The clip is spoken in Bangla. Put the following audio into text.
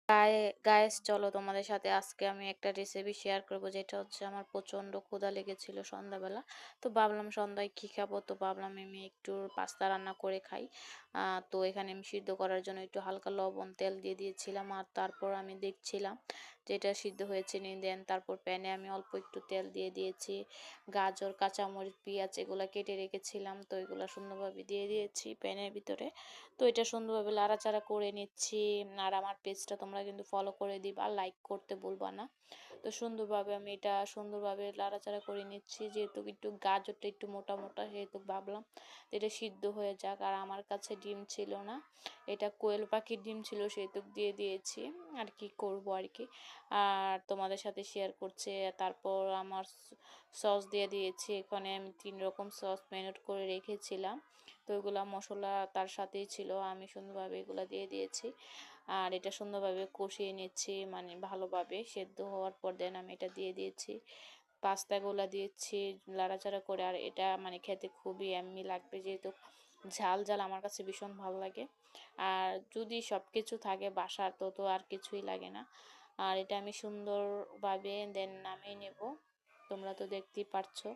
গাইস চলো তোমাদের সাথে আজকে আমি একটা রেসিপি শেয়ার করব, যেটা হচ্ছে আমার প্রচন্ড ক্ষুধা লেগেছিল সন্ধ্যাবেলা। তো ভাবলাম সন্ধ্যায় কি খাবো, তো ভাবলাম আমি একটু পাস্তা রান্না করে খাই। তো এখানে আমি সিদ্ধ করার জন্য একটু হালকা লবণ তেল দিয়ে দিয়েছিলাম, আর তারপর আমি দেখছিলাম যেটা সিদ্ধ হয়েছে নি। দেন তারপর প্যানে আমি অল্প একটু তেল দিয়ে দিয়েছি, গাজর কাঁচামরিচ পেঁয়াজ এগুলা কেটে রেখেছিলাম, তো এগুলা সুন্দরভাবে দিয়ে দিয়েছি প্যানের ভিতরে। তো এটা সুন্দরভাবে নাড়াচাড়া করে নিচ্ছি। আর আমার পেজটা তোমরা কিন্তু ফলো করে দিবা, লাইক করতে ভুলবা না। তো সুন্দরভাবে আমি এটা সুন্দরভাবে নাড়াচাড়া করে নিচ্ছি, যেহেতু একটু গাজরটা একটু মোটা মোটা, সেহেতু ভাবলাম যে এটা সিদ্ধ হয়ে যাক। আর আমার কাছে ডিম ছিল না, এটা কোয়েল পাখির ডিম ছিল, সেহেতু দিয়ে দিয়েছি। আর কি করব আর কি, আর তোমাদের সাথে শেয়ার করছে। তারপর আমার সস দিয়ে দিয়েছি, এখানে আমি 3 রকম সস ম্যারিনেট করে রেখেছিলাম, তো এগুলা মশলা তার সাথেই ছিল, আমি সুন্দরভাবে এগুলা দিয়ে দিয়েছি। আর এটা সুন্দরভাবে কষিয়ে নিচ্ছি, মানে ভালোভাবে সেদ্ধ হওয়ার পর দেন আমি এটা দিয়ে দিয়েছি, পাস্তাগুলা দিয়েছি লাড়াচাড়া করে। আর এটা মানে খেতে খুবই এম্মি লাগবে, যেহেতু ঝাল ঝাল আমার কাছে ভীষণ ভালো লাগে। আর যদি সব কিছু থাকে বাসার, তো আর কিছুই লাগে না। আর এটা আমি সুন্দরভাবে দেন নামিয়ে নেব, তোমরা তো দেখতেই পারছো।